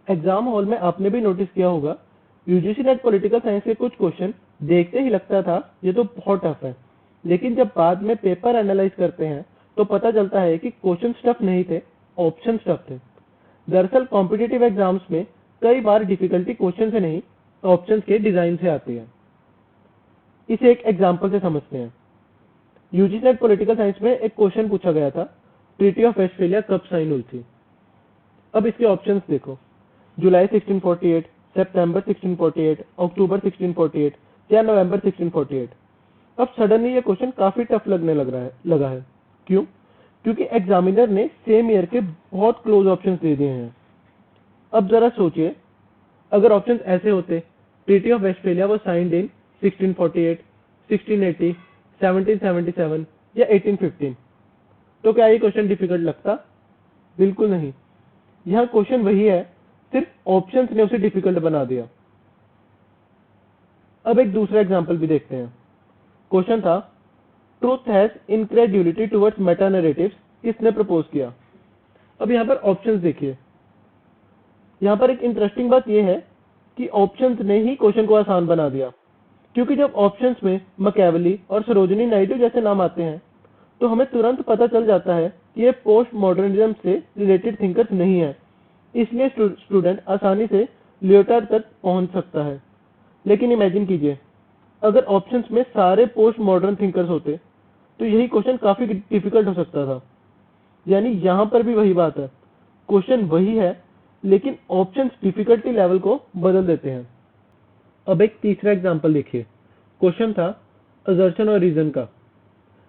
Exam hall में आपने भी नोटिस किया होगा, यूजीसी नेट पॉलिटिकल साइंस के कुछ क्वेश्चन देखते ही लगता था ये तो बहुत टफ है, लेकिन जब बाद में पेपर एनालाइज करते हैं तो पता चलता है कि क्वेश्चन टफ नहीं थे, ऑप्शन टफ थे। दरअसल कॉम्पिटिटिव एग्जाम्स में कई बार डिफिकल्टी क्वेश्चन से नहीं, ऑप्शंस के डिजाइन से आती है। इसे एक एग्जाम्पल से समझते हैं। यूजीसी नेट पॉलिटिकल साइंस में एक क्वेश्चन पूछा गया था, ट्रीटी ऑफ वेस्टफेलिया कब साइन हुई थी। अब इसके ऑप्शंस देखो, जुलाई 1648, सितंबर 1648, अक्टूबर 1648 या नवंबर 1648। अब सडनली ये क्वेश्चन काफी टफ लगने लगा है। क्यों? क्योंकि एग्जामिनर ने सेम ईयर के बहुत क्लोज ऑप्शंस दे दिए हैं। अब जरा सोचिए, अगर ऑप्शंस ऐसे होते, treaty of Westphalia was signed in 1648, 1680, 1777 या 1815, तो क्या ये क्वेश्चन डिफिकल्ट लगता? बिल्कुल नहीं। यह क्वेश्चन वही है, सिर्फ ऑप्शंस ने उसे डिफिकल्ट बना दिया। अब एक दूसरा एग्जांपल भी देखते हैं। क्वेश्चन था, truth has incredulity towards meta narratives किसने प्रपोज किया। अब यहाँ पर ऑप्शंस देखिए। यहाँ पर एक इंटरेस्टिंग बात यह है कि ऑप्शंस ने ही क्वेश्चन को आसान बना दिया, क्योंकि जब ऑप्शंस में मैकियावेली और सरोजिनी नायडू जैसे नाम आते हैं तो हमें तुरंत पता चल जाता है कि ये पोस्ट मॉडर्निज्म से रिलेटेड थिंकर्स नहीं है, इसलिए स्टूडेंट आसानी से लियोटार्ड तक पहुंच सकता है। लेकिन इमेजिन कीजिए, अगर ऑप्शंस में सारे पोस्ट मॉडर्न थिंकर्स होते तो यही क्वेश्चन काफी डिफिकल्ट हो सकता था। यानी यहाँ पर भी वही बात है, क्वेश्चन वही है लेकिन ऑप्शंस डिफिकल्टी लेवल को बदल देते हैं। अब एक तीसरा एग्जांपल देखिए। क्वेश्चन था असर्शन और रीजन का।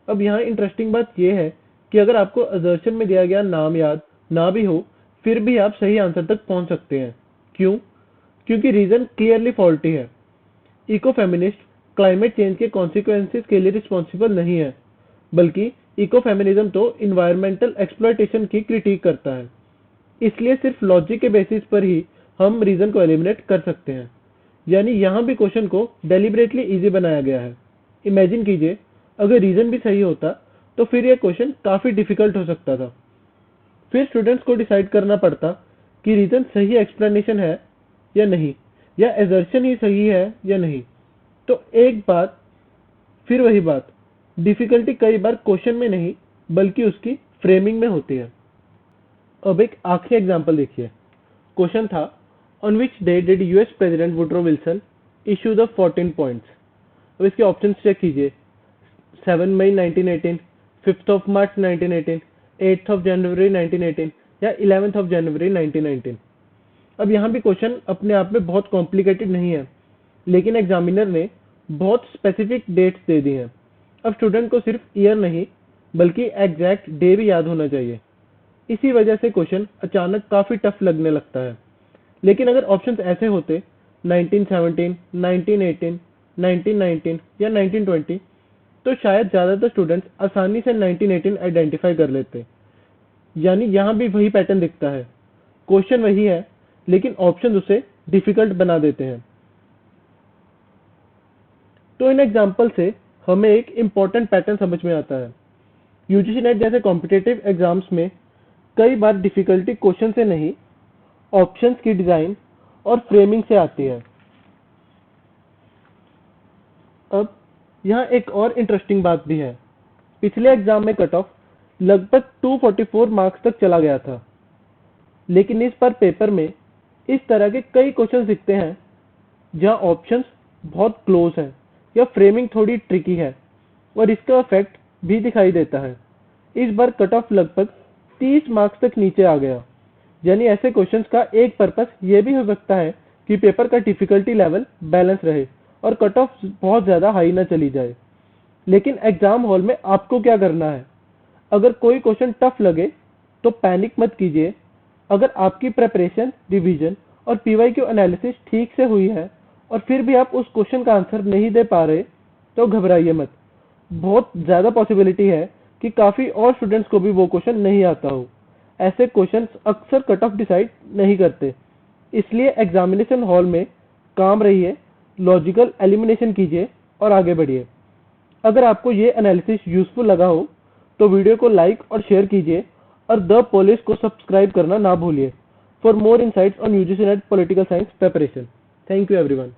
अब यहाँ इंटरेस्टिंग बात यह है कि अगर आपको असर्शन में दिया गया नाम याद ना भी हो, फिर भी आप सही आंसर तक पहुंच सकते हैं। क्यों? क्योंकि रीजन क्लियरली फॉल्टी है। इको फेमिनिस्ट क्लाइमेट चेंज के कॉन्सिक्वेंसेस के लिए रिस्पॉन्सिबल नहीं है, बल्कि इको फेमिनिज्म तो इन्वायरमेंटल एक्सप्लॉयटेशन की क्रिटिक करता है। इसलिए सिर्फ लॉजिक के बेसिस पर ही हम रीजन को एलिमिनेट कर सकते हैं। यानी यहाँ भी क्वेश्चन को डेलिबरेटली इजी बनाया गया है। इमेजिन कीजिए, अगर रीजन भी सही होता तो फिर यह क्वेश्चन काफी डिफिकल्ट हो सकता था। फिर स्टूडेंट्स को डिसाइड करना पड़ता कि रीजन सही एक्सप्लेनेशन है या नहीं, या असर्शन ही सही है या नहीं। तो एक बात, फिर वही बात, डिफिकल्टी कई बार क्वेश्चन में नहीं बल्कि उसकी फ्रेमिंग में होती है। अब एक आखिरी एग्जांपल देखिए। क्वेश्चन था, on which day did US president Woodrow Wilson issue the 14 points. अब इसके ऑप्शंस चेक कीजिए, 7 मई 1918, 5th of March 1918, 8th of January 1918 या 11th ऑफ जनवरी 1919। अब यहाँ भी क्वेश्चन अपने आप में बहुत कॉम्प्लिकेटेड नहीं है, लेकिन एग्जामिनर ने बहुत स्पेसिफिक डेट्स दे दी हैं। अब स्टूडेंट को सिर्फ ईयर नहीं बल्कि एग्जैक्ट डे भी याद होना चाहिए। इसी वजह से क्वेश्चन अचानक काफी टफ लगने लगता है। लेकिन अगर ऑप्शंस ऐसे होते, 1917, 1918, 1919 या 1920, तो शायद ज्यादातर स्टूडेंट्स आसानी से 1918 आइडेंटिफाई कर लेते। यानी यहाँ भी वही पैटर्न दिखता है, क्वेश्चन वही है लेकिन ऑप्शन उसे डिफिकल्ट बना देते हैं। तो इन एग्जाम्पल से हमें एक इंपॉर्टेंट पैटर्न समझ में आता है। यूजीसी नेट जैसे कॉम्पिटिटिव एग्जाम्स में कई बार डिफिकल्टी क्वेश्चन से नहीं, ऑप्शंस की डिजाइन और फ्रेमिंग से आती है। अब यहाँ एक और इंटरेस्टिंग बात भी है। पिछले एग्जाम में कट ऑफ लगभग 244 मार्क्स तक चला गया था, लेकिन इस बार पेपर में इस तरह के कई क्वेश्चन दिखते हैं जहां ऑप्शंस बहुत क्लोज हैं या फ्रेमिंग थोड़ी ट्रिकी है, और इसका इफेक्ट भी दिखाई देता है। इस बार कट ऑफ लगभग 30 मार्क्स तक नीचे आ गया। यानी ऐसे क्वेश्चंस का एक पर्पस ये भी हो सकता है कि पेपर का डिफिकल्टी लेवल बैलेंस रहे और कट ऑफ बहुत ज्यादा हाई ना चली जाए। लेकिन एग्जाम हॉल में आपको क्या करना है? अगर कोई क्वेश्चन टफ लगे तो पैनिक मत कीजिए। अगर आपकी प्रिपरेशन, रिवीजन और पीवाईक्यू एनालिसिस ठीक से हुई है और फिर भी आप उस क्वेश्चन का आंसर नहीं दे पा रहे, तो घबराइए मत। बहुत ज्यादा पॉसिबिलिटी है कि काफी और स्टूडेंट्स को भी वो क्वेश्चन नहीं आता हो। ऐसे क्वेश्चंस अक्सर कट ऑफ डिसाइड नहीं करते। इसलिए एग्जामिनेशन हॉल में काम रहिए, लॉजिकल एलिमिनेशन कीजिए और आगे बढ़िए। अगर आपको ये एनालिसिस यूजफुल लगा हो तो वीडियो को लाइक और शेयर कीजिए और द पोलिस को सब्सक्राइब करना ना भूलिए। for more insights on UGC NET political science preparation. Thank you everyone.